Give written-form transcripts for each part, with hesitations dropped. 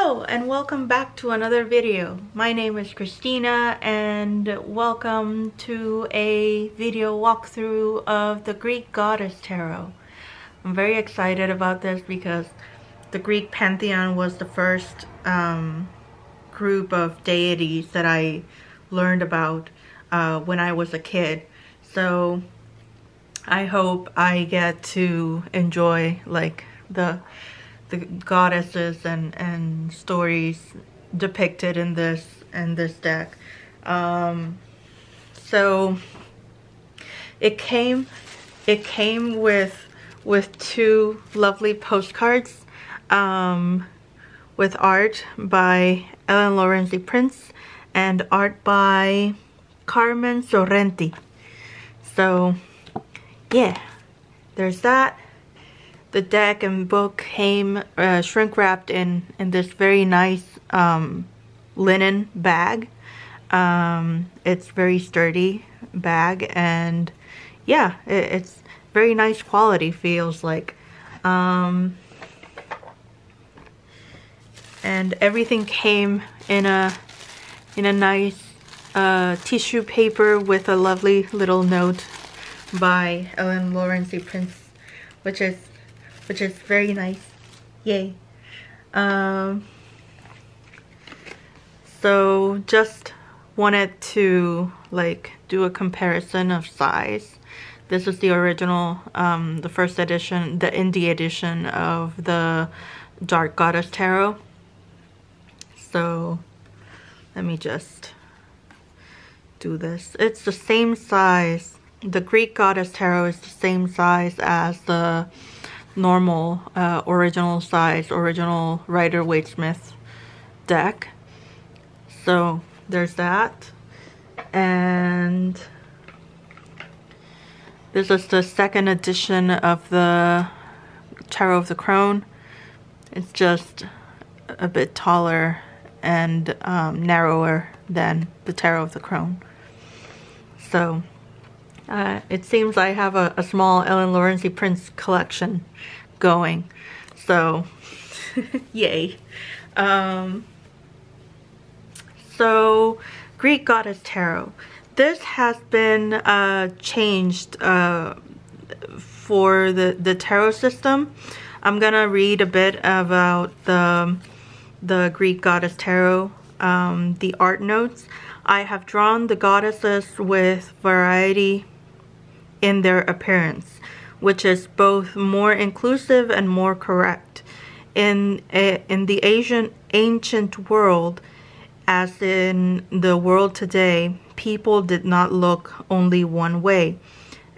Hello and welcome back to another video. My name is Christina and welcome to a video walkthrough of the Greek Goddess Tarot. I'm very excited about this because the Greek pantheon was the first group of deities that I learned about when I was a kid. So I hope I get to enjoy like the goddesses and stories depicted in this deck. So it came with two lovely postcards with art by Lorenzi-Prince and art by Carmen Sorrenti. So yeah, there's that. The deck and book came shrink wrapped in this very nice linen bag. It's very sturdy bag, and yeah, it's very nice quality, feels like. And everything came in a nice tissue paper with a lovely little note by Lorenzi-Prince, which is very nice. Yay. So just wanted to like do a comparison of size. This is the original, the first edition, the indie edition of the Dark Goddess Tarot. So let me just do this. It's the same size. The Greek Goddess Tarot is the same size as the normal original size, original Rider-Waite-Smith deck. So there's that. And this is the second edition of the Tarot of the Crone. It's just a bit taller and narrower than the Tarot of the Crone. So it seems I have a small Lorenzi-Prince collection going, so yay. So Greek Goddess Tarot. This has been changed for the tarot system. I'm gonna read a bit about the Greek Goddess Tarot, the art notes. I have drawn the goddesses with variety in their appearance, which is both more inclusive and more correct. In the ancient world, as in the world today, people did not look only one way,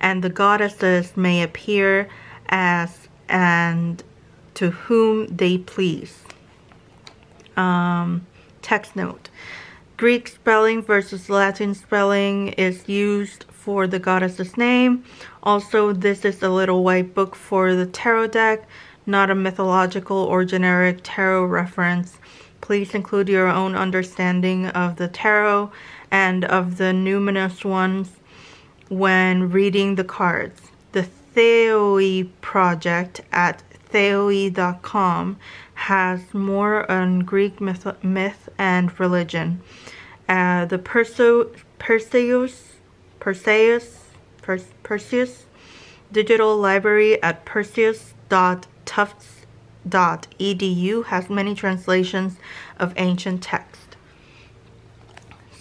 and the goddesses may appear as and to whom they please. Text note. Greek spelling versus Latin spelling is used for the goddess's name. Also, this is a little white book for the tarot deck, not a mythological or generic tarot reference. Please include your own understanding of the tarot and of the numinous ones when reading the cards. The Theoi project at theoi.com has more on Greek myth and religion. The Perseus digital library at perseus.tufts.edu has many translations of ancient text.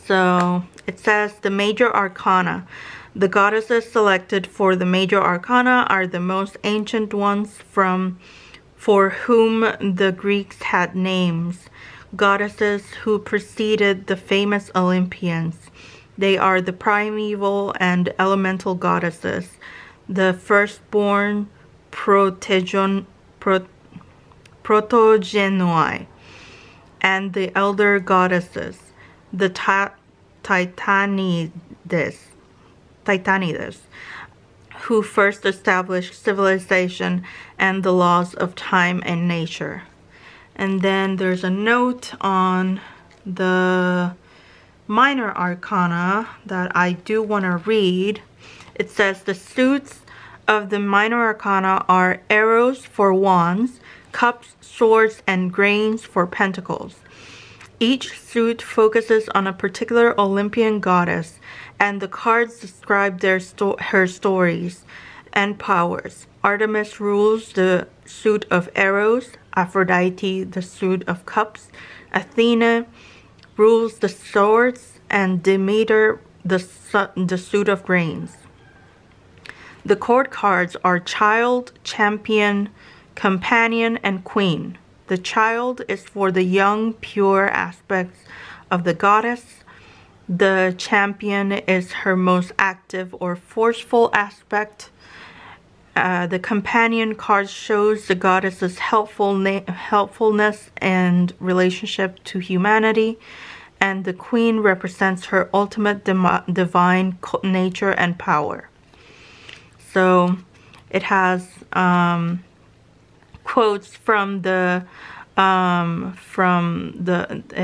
So it says the major arcana. The goddesses selected for the major arcana are the most ancient ones for whom the Greeks had names. Goddesses who preceded the famous Olympians. They are the primeval and elemental goddesses, the firstborn protogenoi, and the elder goddesses, the Titanides, who first established civilization and the laws of time and nature. And then there's a note on the minor arcana that I do want to read. It says the suits of the minor arcana are arrows for wands, cups, swords, and grains for pentacles. Each suit focuses on a particular Olympian goddess, and the cards describe her stories and powers. Artemis rules the suit of arrows, Aphrodite the suit of cups, Athena rules the swords, and Demeter the suit of grains. The court cards are Child, Champion, Companion, and Queen. The Child is for the young, pure aspects of the goddess. The Champion is her most active or forceful aspect. The Companion card shows the goddess's helpfulness and relationship to humanity. And the Queen represents her ultimate divine nature and power. So it has quotes from it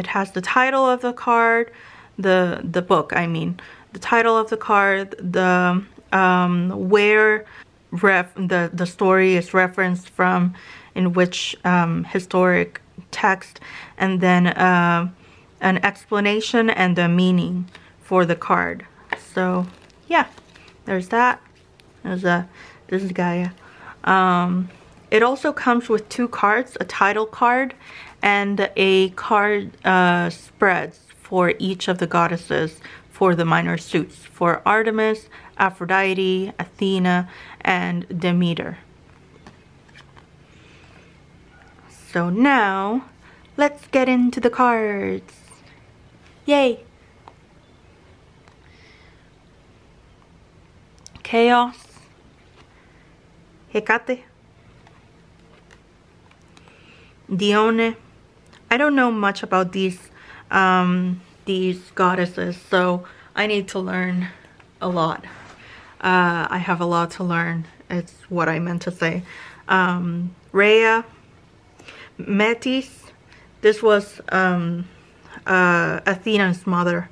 has the title of the card, the book, I mean, the title of the card, the where the story is referenced from, in which historic text, and then an explanation and a meaning for the card. So yeah, there's that. This is Gaia. It also comes with 2 cards, a title card and a card spreads for each of the goddesses for the minor suits, for Artemis, Aphrodite, Athena, and Demeter. So now, let's get into the cards. Yay! Chaos, Hecate, Dione. I don't know much about these goddesses, so I need to learn a lot. I have a lot to learn. It's what I meant to say. Rhea, Metis. This was Athena's mother.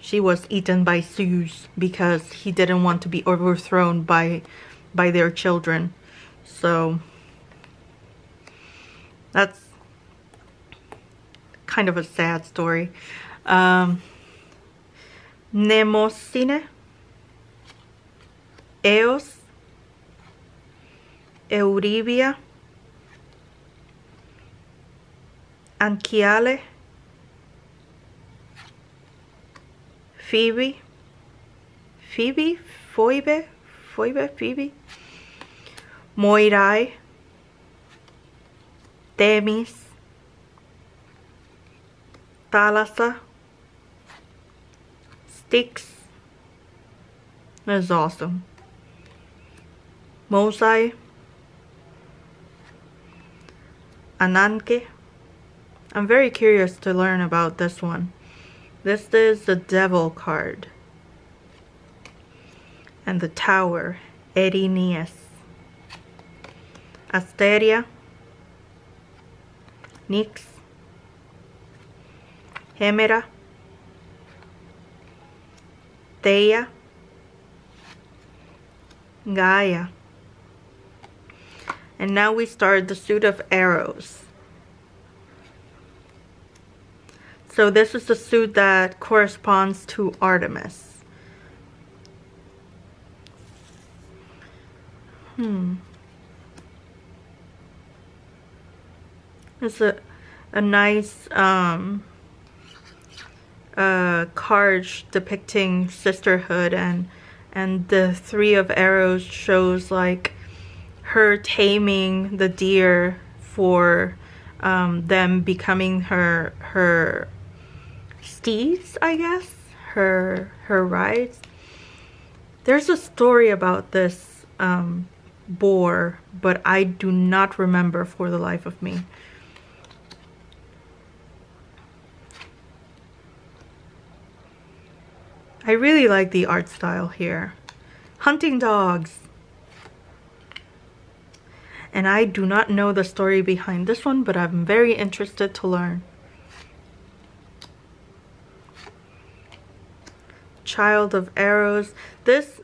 She was eaten by Zeus because he didn't want to be overthrown by their children. So that's kind of a sad story. Mnemosyne, Eos, Eurybia, Anchiale, Phoebe, Phoebe, Moirai, Themis, Thalassa, Styx. That's awesome. Mosai, Ananke. I'm very curious to learn about this one. This is the Devil card. And the Tower, Erinias. Asteria, Nyx, Hemera, Theia, Gaia. And now we start the suit of arrows. So this is the suit that corresponds to Artemis. It's a nice card depicting sisterhood, and the 3 of arrows shows like her taming the deer for them becoming her steeds, I guess, her rides. There's a story about this boar, but I do not remember for the life of me. I really like the art style here. Hunting dogs. And I do not know the story behind this one, but I'm very interested to learn. Child of Arrows. This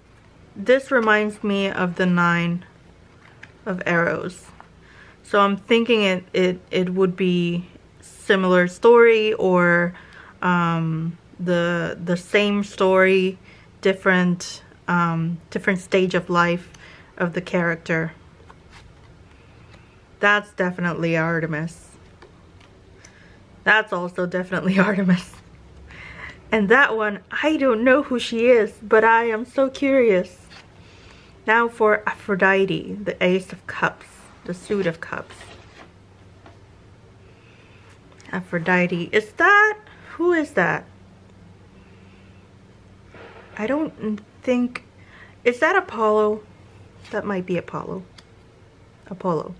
reminds me of the 9 of Arrows. So I'm thinking it would be similar story, or the same story, different different stage of life of the character. That's definitely Artemis. That's also definitely Artemis. And that one, I don't know who she is, but I am so curious. Now for Aphrodite, the Ace of Cups, the Suit of Cups. Aphrodite, is that, who is that? I don't think, is that Apollo? That might be Apollo. Apollo.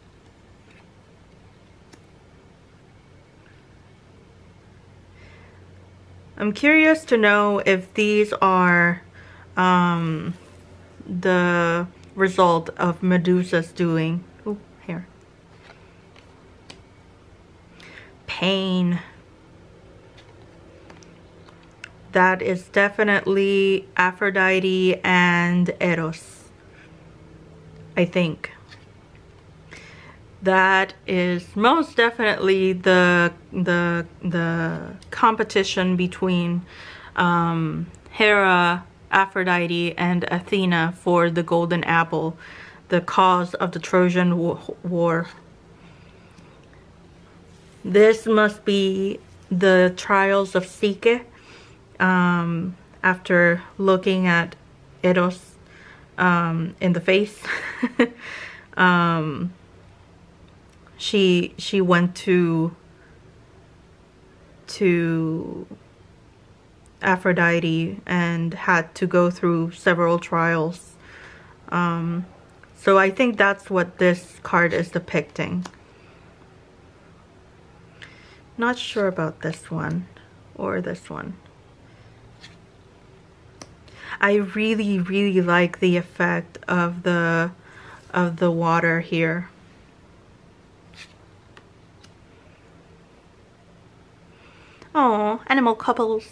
I'm curious to know if these are the result of Medusa's doing. Oh, here. Pain. That is definitely Aphrodite and Eros, I think. That is most definitely the competition between Hera, Aphrodite, and Athena for the golden apple, the cause of the Trojan War. This must be the trials of Psyche. After looking at Eros in the face, she went to Aphrodite and had to go through several trials. So I think that's what this card is depicting. Not sure about this one or this one. I really like the effect of the water here. Oh, animal couples.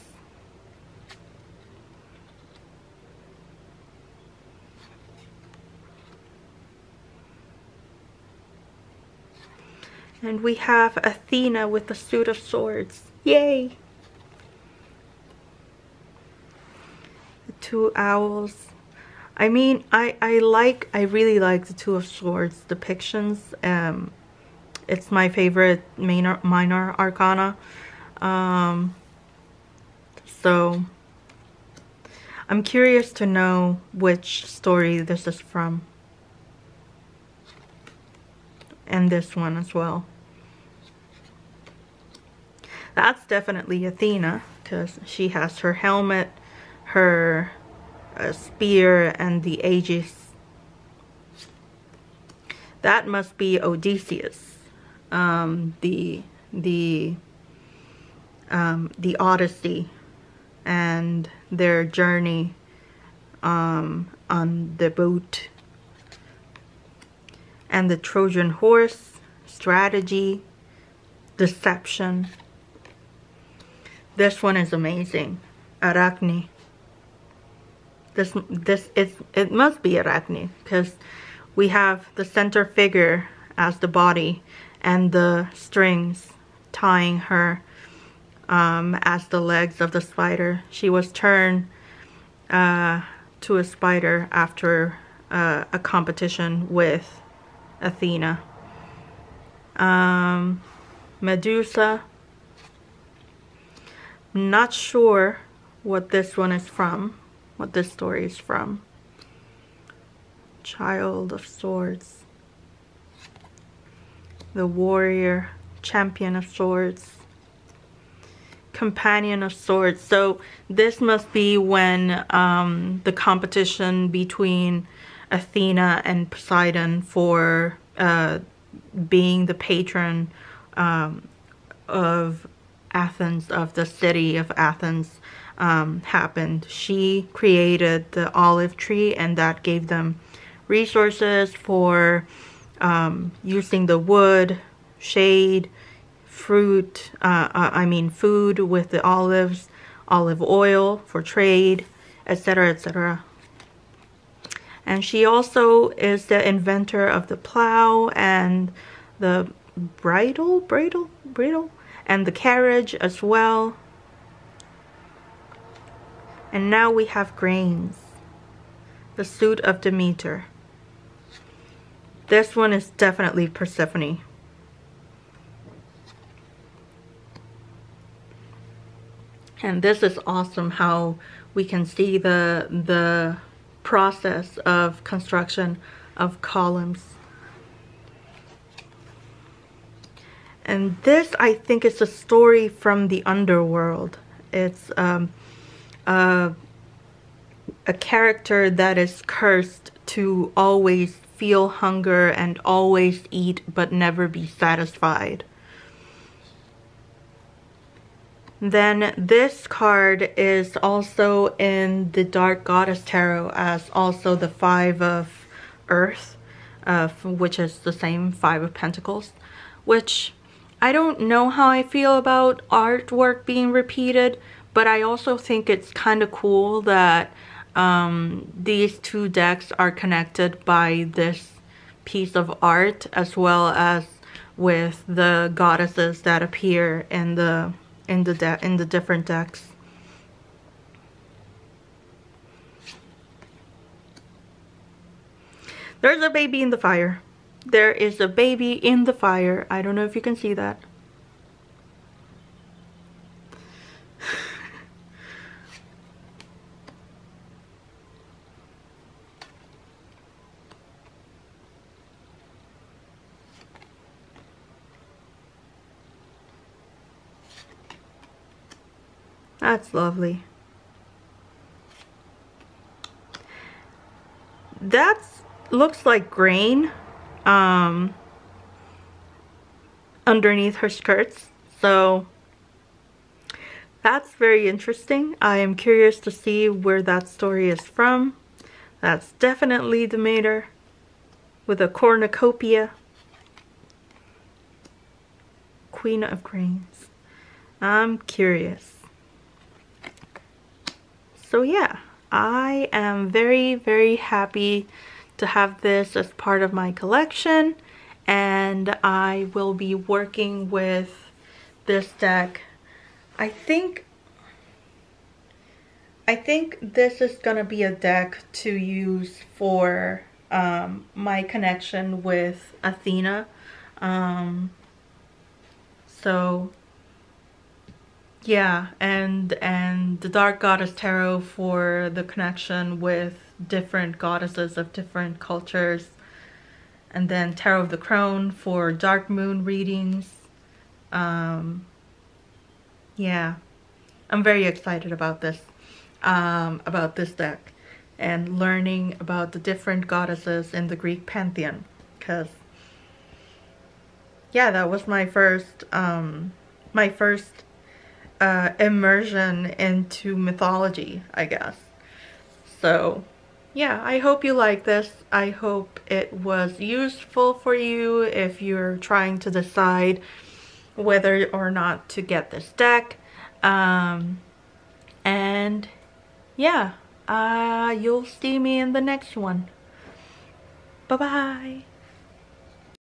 And we have Athena with the suit of swords. Yay! The two owls. I mean, I really like the Two of Swords depictions. It's my favorite minor arcana. So I'm curious to know which story this is from. And this one as well. That's definitely Athena, because she has her helmet, her spear, and the aegis. That must be Odysseus, the Odyssey, and their journey on the boat, and the Trojan horse, strategy, deception. This one is amazing. Arachne. It must be Arachne, because we have the center figure as the body and the strings tying her as the legs of the spider. She was turned to a spider after a competition with Athena. Medusa. Not sure what this one is from, what this story is from. Child of Swords. The warrior, champion of swords. Companion of swords. So this must be when the competition between Athena and Poseidon for being the patron of Athens, of the city of Athens, happened. She created the olive tree, and that gave them resources for using the wood, shade, fruit, food with the olives, olive oil for trade, etc., etc. And she also is the inventor of the plow and the bridle, and the carriage as well. And now we have grains, the suit of Demeter. This one is definitely Persephone. And this is awesome how we can see the process of construction of columns. And this, I think, is a story from the underworld. It's a character that is cursed to always feel hunger and always eat but never be satisfied. Then this card is also in the Dark Goddess Tarot as also the Five of Earth, which is the same Five of Pentacles, which I don't know how I feel about artwork being repeated, but I also think it's kind of cool that these two decks are connected by this piece of art, as well as with the goddesses that appear in the different decks. There's a baby in the fire. There is a baby in the fire. I don't know if you can see that. That's lovely. That looks like grain underneath her skirts, so that's very interesting. I am curious to see where that story is from. That's definitely Demeter with a cornucopia. Queen of Grains. I'm curious. So yeah, I am very, very happy to have this as part of my collection, and I will be working with this deck. I think this is gonna be a deck to use for my connection with Athena. So yeah, and the Dark Goddess Tarot for the connection with different goddesses of different cultures, and then Tarot of the Crone for dark moon readings. Yeah, I'm very excited about this deck and learning about the different goddesses in the Greek pantheon, because yeah, that was my first immersion into mythology, I guess. So yeah, I hope you like this. I hope it was useful for you if you're trying to decide whether or not to get this deck. And yeah, you'll see me in the next one. Bye bye.